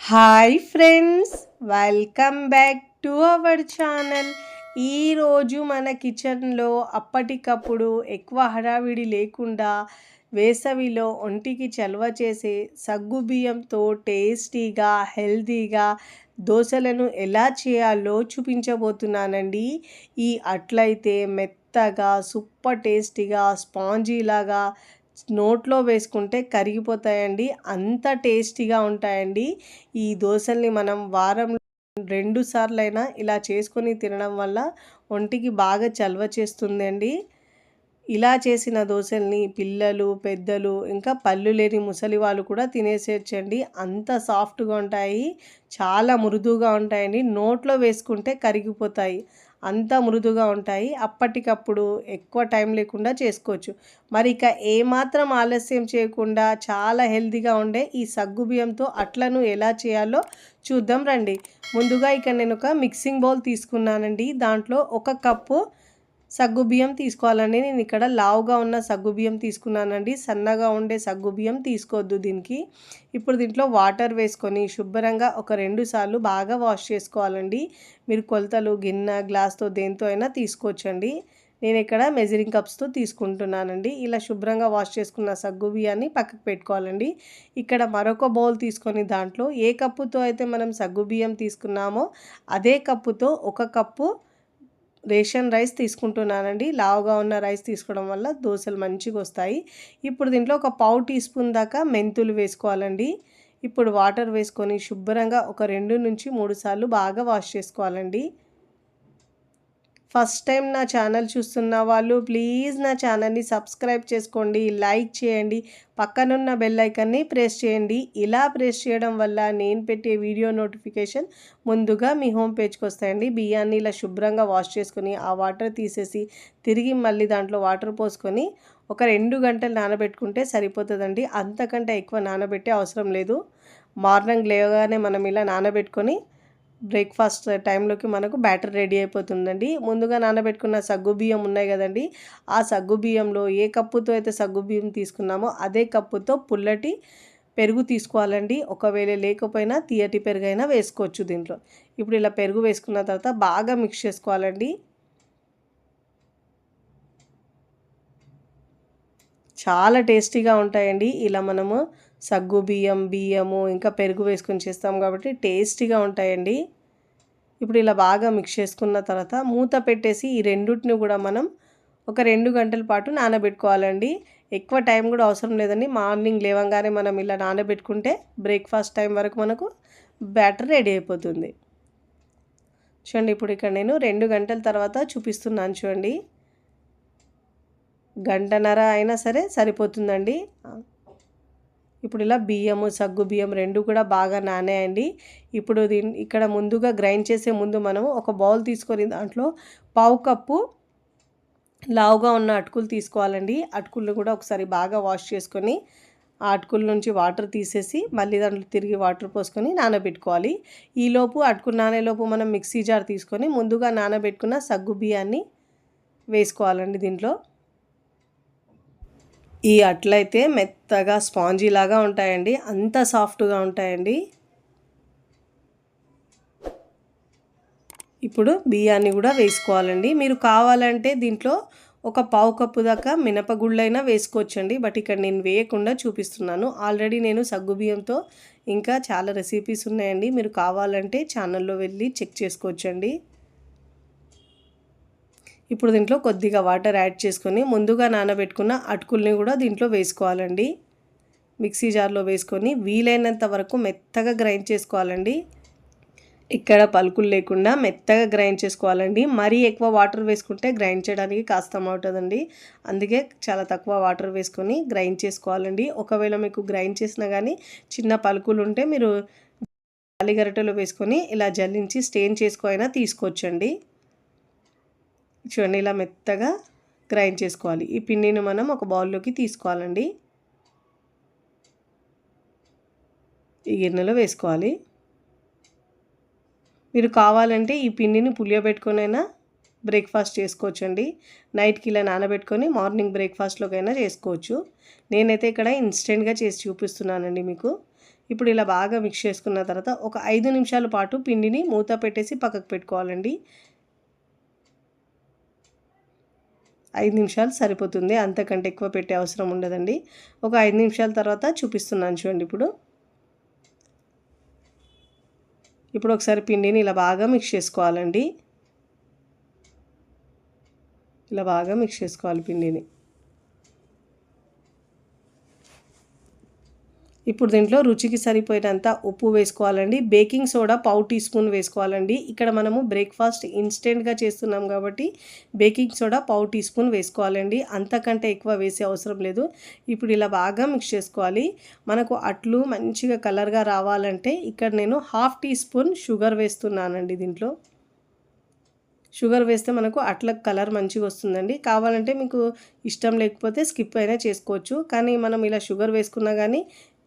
Hi friends, welcome back to our channel. ఈరోజు మన కిచెన్లో అప్పటికప్పుడు ఎక్కువ హడావిడి లేకుండా వేసవిలో ఒంటికి చలవ చేసే సగ్గుబియ్యంతో టేస్టీగా హెల్తీగా దోశలను ఎలా చేయాలో చూపించబోతున్నానండి. ఈ అట్లయితే మెత్తగా సూపర్ టేస్టీగా స్పాంజీలాగా నోట్లో వేసుకుంటే కరిగిపోతాయండి. అంత టేస్టీగా ఉంటాయండి. ఈ దోశల్ని మనం వారంలో 2 సార్లైనా ఇలా చేసుకొని తినడం వల్ల ఒంటికి బాగా చలవ చేస్తుందండి. ఇలా చేసిన దోశల్ని పిల్లలు, పెద్దలు, ఇంకా పళ్ళు లేని ముసలి వాళ్ళు కూడా తినేసేయొచ్చండి. అంత సాఫ్ట్‌గా ఉంటాయి. చాలా మృదువుగా ఉంటాయండి. నోట్లో వేసుకుంటే కరిగిపోతాయి. అంత మృదువుగా ఉంటాయి. అప్పటికప్పుడు ఎక్కువ టైం లేకుండా చేసుకోవచ్చు. మరి ఇక ఏమాత్రం ఆలస్యం చేయకుండా చాలా హెల్తీగా ఉండే ఈ సగ్గుబియ్యంతో అట్లను ఎలా చేయాలో చూద్దాం రండి. ముందుగా ఇక నేను ఒక మిక్సింగ్ బౌల్ తీసుకున్నానండి. దాంట్లో 1 కప్పు సగ్గుబియ్యం తీసుకోవాలండి. నేను ఇక్కడ లావుగా ఉన్న సగ్గుబియ్యం తీసుకున్నానండి. సన్నగా ఉండే సగ్గుబియ్యం తీసుకోవద్దు దీనికి. ఇప్పుడు దీంట్లో వాటర్ వేసుకొని శుభ్రంగా ఒక 2 సార్లు బాగా వాష్ చేసుకోవాలండి. మీరు కొలతలు గిన్నె, గ్లాస్తో దేంతో అయినా తీసుకోవచ్చండి. నేను ఇక్కడ మెజరింగ్ కప్స్తో తీసుకుంటున్నానండి. ఇలా శుభ్రంగా వాష్ చేసుకున్న సగ్గుబియ్యాన్ని పక్కకు పెట్టుకోవాలండి. ఇక్కడ మరొక బౌల్ తీసుకొని దాంట్లో ఏ కప్పుతో అయితే మనం సగ్గుబియ్యం తీసుకున్నామో అదే కప్పుతో 1 కప్పు రేషన్ రైస్ తీసుకుంటున్నానండి. లావుగా ఉన్న రైస్ తీసుకోవడం వల్ల దోశలు మంచిగా వస్తాయి. ఇప్పుడు దీంట్లో ఒక పావు టీ స్పూన్ దాకా మెంతులు వేసుకోవాలండి. ఇప్పుడు వాటర్ వేసుకొని శుభ్రంగా ఒక 2-3 సార్లు బాగా వాష్ చేసుకోవాలండి. ఫస్ట్ టైం నా ఛానల్ చూస్తున్న వాళ్ళు ప్లీజ్ నా ఛానల్ని సబ్స్క్రైబ్ చేసుకోండి, లైక్ చేయండి, పక్కనున్న బెల్ ఐకాన్ని ప్రెస్ చేయండి. ఇలా ప్రెస్ చేయడం వల్ల నేను పెట్టే వీడియో నోటిఫికేషన్ ముందుగా మీ హోమ్ పేజ్కి వస్తాయండి. బియ్యాన్ని ఇలా శుభ్రంగా వాష్ చేసుకొని ఆ వాటర్ తీసేసి తిరిగి మళ్ళీ దాంట్లో వాటర్ పోసుకొని ఒక 2 గంటలు నానబెట్టుకుంటే సరిపోతుందండి. అంతకంటే ఎక్కువ నానబెట్టే అవసరం లేదు. మార్నింగ్ లేవగానే మనం ఇలా నానబెట్టుకొని బ్రేక్ఫాస్ట్ టైంలోకి మనకు బ్యాటర్ రెడీ అయిపోతుందండి. ముందుగా నానబెట్టుకున్న సగ్గుబియ్యం ఉన్నాయి కదండి, ఆ సగ్గుబియ్యంలో ఏ కప్పుతో అయితే సగ్గుబియ్యం తీసుకున్నామో అదే కప్పుతో పుల్లటి పెరుగు తీసుకోవాలండి. ఒకవేళ లేకపోయినా తీయటి పెరుగైనా వేసుకోవచ్చు దీంట్లో. ఇప్పుడు ఇలా పెరుగు వేసుకున్న తర్వాత బాగా మిక్స్ చేసుకోవాలండి. చాలా టేస్టీగా ఉంటాయండి. ఇలా మనము బియ్యము ఇంకా పెరుగు వేసుకొని చేస్తాం కాబట్టి టేస్టీగా ఉంటాయండి. ఇప్పుడు ఇలా బాగా మిక్స్ చేసుకున్న తర్వాత మూత పెట్టేసి ఈ రెండిటిని కూడా మనం ఒక 2 గంటల పాటు నానబెట్టుకోవాలండి. ఎక్కువ టైం కూడా అవసరం లేదండి. మార్నింగ్ లేవగానే మనం ఇలా నానబెట్టుకుంటే బ్రేక్ఫాస్ట్ టైం వరకు మనకు బ్యాటర్ రెడీ అయిపోతుంది. చూడండి, ఇప్పుడు ఇక్కడ నేను 2 గంటల తర్వాత చూపిస్తున్నాను చూడండి. గంటన్నర అయినా సరే సరిపోతుందండి. ఇప్పుడు ఇలా సగ్గు బియ్యం 2 కూడా బాగా నానాయండి. ఇప్పుడు ఇక్కడ ముందుగా గ్రైండ్ చేసే ముందు మనము ఒక బౌల్ తీసుకొని దాంట్లో పావు కప్పు లావుగా ఉన్న అటుకులు తీసుకోవాలండి. అటుకులు కూడా ఒకసారి బాగా వాష్ చేసుకొని ఆ అటుకుల నుంచి వాటర్ తీసేసి మళ్ళీ దాంట్లో తిరిగి వాటర్ పోసుకొని నానబెట్టుకోవాలి. ఈలోపు అటుకులు నానేలోపు మనం మిక్సీ జార్ తీసుకొని ముందుగా నానబెట్టుకున్న సగ్గు బియ్యాన్ని వేసుకోవాలండి దీంట్లో. ఈ అట్లయితే మెత్తగా స్పాంజీలాగా ఉంటాయండి. అంత సాఫ్ట్గా ఉంటాయండి. ఇప్పుడు బియ్యాన్ని కూడా వేసుకోవాలండి. మీరు కావాలంటే దీంట్లో ఒక పావు కప్పు దాకా మినపగుళ్ళైనా వేసుకోవచ్చండి. బట్ ఇక్కడ నేను వేయకుండా చూపిస్తున్నాను. ఆల్రెడీ నేను సగ్గుబియ్యంతో ఇంకా చాలా రెసిపీస్ ఉన్నాయండి. మీరు కావాలంటే ఛానల్లో వెళ్ళి చెక్ చేసుకోవచ్చండి. ఇప్పుడు దీంట్లో కొద్దిగా వాటర్ యాడ్ చేసుకొని ముందుగా నానబెట్టుకున్న అటుకుల్ని కూడా దీంట్లో వేసుకోవాలండి. మిక్సీ జార్లో వేసుకొని వీలైనంత వరకు మెత్తగా గ్రైండ్ చేసుకోవాలండి. ఇక్కడ పలుకులు లేకుండా మెత్తగా గ్రైండ్ చేసుకోవాలండి. మరీ ఎక్కువ వాటర్ వేసుకుంటే గ్రైండ్ చేయడానికి కష్టం అవుతుందండి. అందుకే చాలా తక్కువ వాటర్ వేసుకొని గ్రైండ్ చేసుకోవాలండి. ఒకవేళ మీకు గ్రైండ్ చేసినా కానీ చిన్న పలుకులు ఉంటే మీరు గరిటెలో వేసుకొని ఇలా జల్లించి స్టెయిన్ అయినా తీసుకోవచ్చండి. చూడండి, ఇలా మెత్తగా గ్రైండ్ చేసుకోవాలి. ఈ పిండిని మనం ఒక బౌల్లోకి తీసుకోవాలండి. ఈ గిన్నెలో వేసుకోవాలి. మీరు కావాలంటే ఈ పిండిని పులియబెట్టుకొనైనా బ్రేక్ఫాస్ట్ చేసుకోవచ్చండి. నైట్కి ఇలా నానబెట్టుకొని మార్నింగ్ బ్రేక్ఫాస్ట్లోకైనా చేసుకోవచ్చు. నేనైతే ఇక్కడ ఇన్స్టెంట్గా చేసి చూపిస్తున్నానండి మీకు. ఇప్పుడు ఇలా బాగా మిక్స్ చేసుకున్న తర్వాత ఒక 5 నిమిషాల పాటు పిండిని మూత పెట్టేసి పక్కకు పెట్టుకోవాలండి. 5 నిమిషాలు సరిపోతుంది, అంతకంటే ఎక్కువ పెట్టే అవసరం ఉండదండి. ఒక 5 నిమిషాల తర్వాత చూపిస్తున్నాను చూడండి. ఇప్పుడు ఒకసారి పిండిని ఇలా బాగా మిక్స్ చేసుకోవాలండి. ఇలా బాగా మిక్స్ చేసుకోవాలి పిండిని. ఇప్పుడు దీంట్లో రుచికి సరిపోయినంత ఉప్పు వేసుకోవాలండి. బేకింగ్ సోడా పావు టీ స్పూన్ వేసుకోవాలండి. ఇక్కడ మనము బ్రేక్ఫాస్ట్ ఇన్స్టెంట్గా చేస్తున్నాం కాబట్టి బేకింగ్ సోడా పావు టీ స్పూన్ వేసుకోవాలండి, అంతకంటే ఎక్కువ వేసే అవసరం లేదు. ఇప్పుడు ఇలా బాగా మిక్స్ చేసుకోవాలి. మనకు అట్లు మంచిగా కలర్గా రావాలంటే ఇక్కడ నేను హాఫ్ టీ స్పూన్ షుగర్ వేస్తున్నానండి. దీంట్లో షుగర్ వేస్తే మనకు అట్లకు కలర్ మంచిగా వస్తుందండి. కావాలంటే మీకు ఇష్టం లేకపోతే స్కిప్ అయినా చేసుకోవచ్చు, కానీ మనం ఇలా షుగర్ వేసుకున్నా కానీ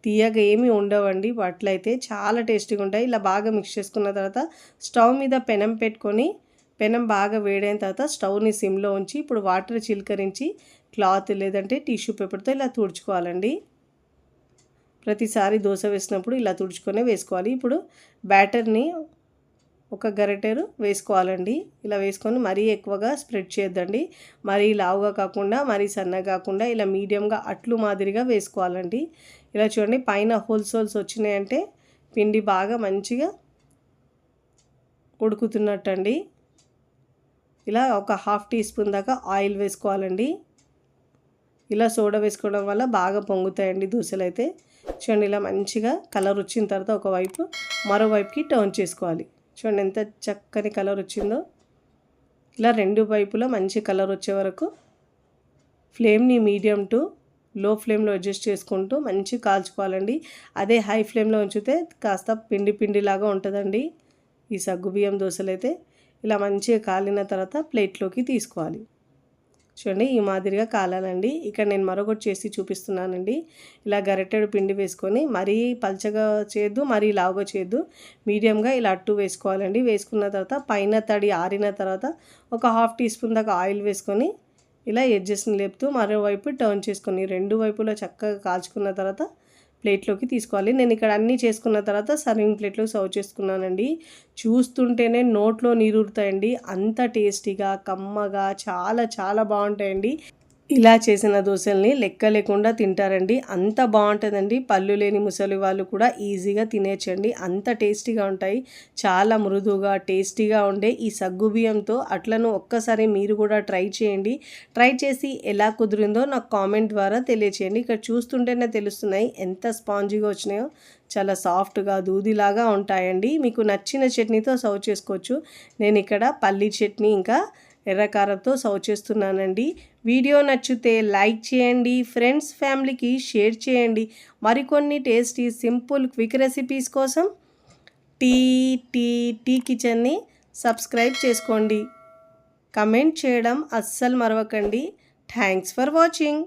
తీయగా ఏమీ ఉండవండి. అట్లయితే చాలా టేస్టీగా ఉంటాయి. ఇలా బాగా మిక్స్ చేసుకున్న తర్వాత స్టవ్ మీద పెనం పెట్టుకొని పెనం బాగా వేడైన తర్వాత స్టవ్ని సిమ్లో ఉంచి ఇప్పుడు వాటర్ చిలకరించి క్లాత్ లేదంటే టిష్యూ పేపర్తో ఇలా తుడుచుకోవాలండి. ప్రతిసారి దోశ వేసినప్పుడు ఇలా తుడుచుకొనే వేసుకోవాలి. ఇప్పుడు బ్యాటర్ని ఒక గరిటెరు వేసుకోవాలండి. ఇలా వేసుకొని మరీ ఎక్కువగా స్ప్రెడ్ చేయొద్దండి. మరీ లావుగా కాకుండా మరీ సన్నగా కాకుండా ఇలా మీడియంగా అట్లు మాదిరిగా వేసుకోవాలండి. ఇలా చూడండి, పైన హోల్స్ వచ్చినాయంటే పిండి బాగా మంచిగా ఉడుకుతున్నట్టండి. ఇలా ఒక హాఫ్ టీ స్పూన్ దాకా ఆయిల్ వేసుకోవాలండి. ఇలా సోడా వేసుకోవడం వల్ల బాగా పొంగుతాయండి దోశలు అయితే. చూడండి, ఇలా మంచిగా కలర్ వచ్చిన తర్వాత ఒకవైపు మరోవైపుకి టర్న్ చేసుకోవాలి. చూడండి ఎంత చక్కని కలర్ వచ్చిందో. ఇలా రెండు వైపులా మంచి కలర్ వచ్చే వరకు ఫ్లేమ్ని మీడియం టు లో ఫ్లేమ్లో అడ్జస్ట్ చేసుకుంటూ మంచి కాల్చుకోవాలండి. అదే హై ఫ్లేమ్లో ఉంచితే కాస్త పిండిలాగా ఉంటుందండి ఈ సగ్గుబియ్యం దోశలు అయితే. ఇలా మంచిగా కాలిన తర్వాత ప్లేట్లోకి తీసుకోవాలి. చూడండి, ఈ మాదిరిగా కాలాలండి. ఇక్కడ నేను మరొకటి చేసి చూపిస్తున్నానండి. ఇలా గరిటెడు పిండి వేసుకొని మరీ పల్చగా చేయొద్దు, మరీ లావుగా చేయొద్దు, మీడియంగా ఇలా అట్టు వేసుకోవాలండి. వేసుకున్న తర్వాత పైన తడి ఆరిన తర్వాత ఒక హాఫ్ టీ స్పూన్ దాకా ఆయిల్ వేసుకొని ఇలా ఎడ్జెస్ని లేపుతూ మరోవైపు టర్న్ చేసుకొని రెండు వైపులా చక్కగా కాల్చుకున్న తర్వాత ప్లేట్లోకి తీసుకోవాలి. నేను ఇక్కడ అన్నీ చేసుకున్న తర్వాత సర్వింగ్ ప్లేట్లో సర్వ్ చేసుకున్నానండి. చూస్తుంటేనే నోట్లో నీరూరుతాయండి, అంత టేస్టీగా కమ్మగా చాలా చాలా బాగుంటాయండి. ఇలా చేసిన దోశల్ని లెక్క లేకుండా తింటారండి, అంత బాగుంటుందండి. పళ్ళు లేని ముసలి వాళ్ళు కూడా ఈజీగా తినేయచ్చండి, అంత టేస్టీగా ఉంటాయి. చాలా మృదువుగా టేస్టీగా ఉండే ఈ సగ్గుబియ్యంతో అట్లను ఒక్కసారి మీరు కూడా ట్రై చేయండి. ట్రై చేసి ఎలా కుదిరిందో నాకు కామెంట్ ద్వారా తెలియచేయండి. ఇక్కడ చూస్తుంటేనే తెలుస్తున్నాయి ఎంత స్పాంజీగా వచ్చినాయో. చాలా సాఫ్ట్గా దూదిలాగా ఉంటాయండి. మీకు నచ్చిన చట్నీతో సర్వ్ చేసుకోవచ్చు. నేను ఇక్కడ పల్లీ చట్నీ ఇంకా ఎర్రకారంతో సర్వ్ చేస్తున్నానండి. వీడియో నచ్చితే లైక్ చేయండి, ఫ్రెండ్స్ ఫ్యామిలీకి షేర్ చేయండి. మరికొన్ని టేస్టీ సింపుల్ క్విక్ రెసిపీస్ కోసం టీ కిచెన్ని సబ్స్క్రైబ్ చేసుకోండి. కమెంట్ చేయడం అస్సలు మరవకండి. Thanks for watching.